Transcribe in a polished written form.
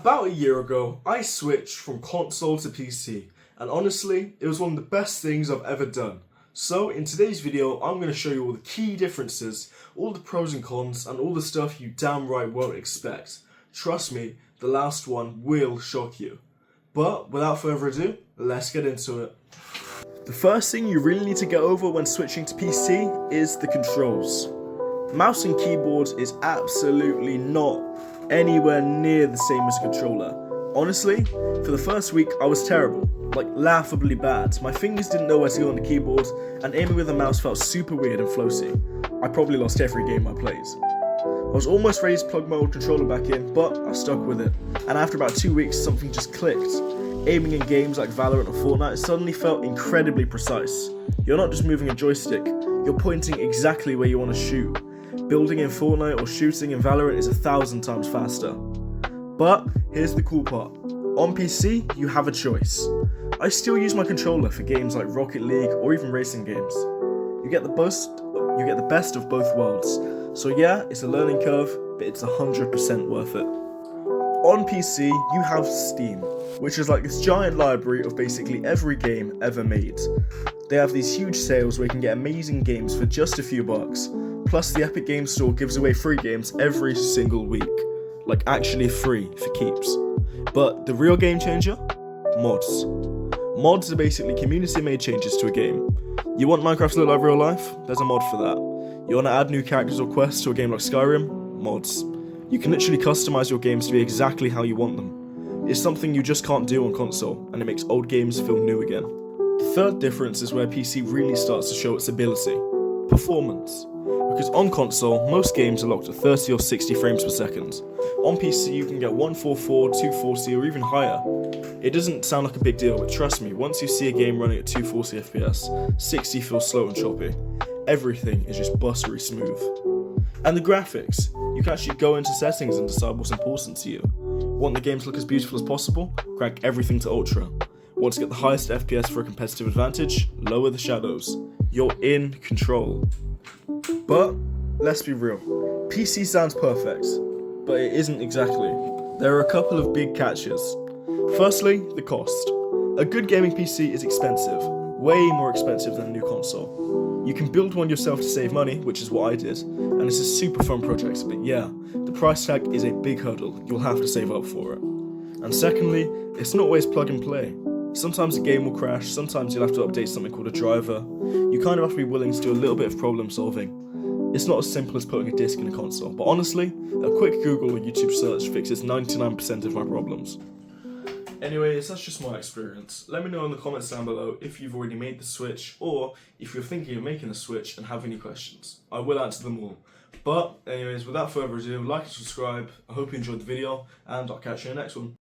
About a year ago, I switched from console to PC, and honestly, it was one of the best things I've ever done. So in today's video, I'm going to show you all the key differences, all the pros and cons, and all the stuff you damn right won't expect. Trust me, the last one will shock you. But without further ado, let's get into it. The first thing you really need to get over when switching to PC is the controls. Mouse and keyboard is absolutely not anywhere near the same as a controller. Honestly, for the first week I was terrible, like laughably bad. My fingers didn't know where to go on the keyboard, and aiming with the mouse felt super weird and floaty. I probably lost every game I played. I was almost ready to plug my old controller back in, but I stuck with it, and after about 2 weeks something just clicked. Aiming in games like Valorant or Fortnite suddenly felt incredibly precise. You're not just moving a joystick, you're pointing exactly where you want to shoot. Building in Fortnite or shooting in Valorant is 1,000 times faster. But here's the cool part. On PC, you have a choice. I still use my controller for games like Rocket League or even racing games. You get the best of both worlds. So yeah, it's a learning curve, but it's 100% worth it. On PC, you have Steam, which is like this giant library of basically every game ever made. They have these huge sales where you can get amazing games for just a few bucks. Plus, the Epic Games Store gives away free games every single week. Like, actually free for keeps. But the real game changer? Mods. Mods are basically community-made changes to a game. You want Minecraft to look like real life? There's a mod for that. You want to add new characters or quests to a game like Skyrim? Mods. You can literally customize your games to be exactly how you want them. It's something you just can't do on console, and it makes old games feel new again. The third difference is where PC really starts to show its ability. Performance. Because on console, most games are locked at 30 or 60 frames per second. On PC, you can get 144, 240, or even higher. It doesn't sound like a big deal, but trust me, once you see a game running at 240 FPS, 60 feels slow and choppy. Everything is just buttery smooth. And the graphics. You can actually go into settings and decide what's important to you. Want the game to look as beautiful as possible? Crank everything to ultra. Want to get the highest FPS for a competitive advantage? Lower the shadows. You're in control. But, let's be real, PC sounds perfect, but it isn't exactly. There are a couple of big catches. Firstly, the cost. A good gaming PC is expensive, way more expensive than a new console. You can build one yourself to save money, which is what I did, and it's a super fun project, but yeah, the price tag is a big hurdle, you'll have to save up for it. And secondly, it's not always plug and play. Sometimes a game will crash, sometimes you'll have to update something called a driver. You kind of have to be willing to do a little bit of problem solving. It's not as simple as putting a disc in a console, but honestly, a quick Google or YouTube search fixes 99% of my problems. Anyways, that's just my experience. Let me know in the comments down below if you've already made the switch, or if you're thinking of making the switch and have any questions. I will answer them all. But anyways, without further ado, like and subscribe. I hope you enjoyed the video, and I'll catch you in the next one.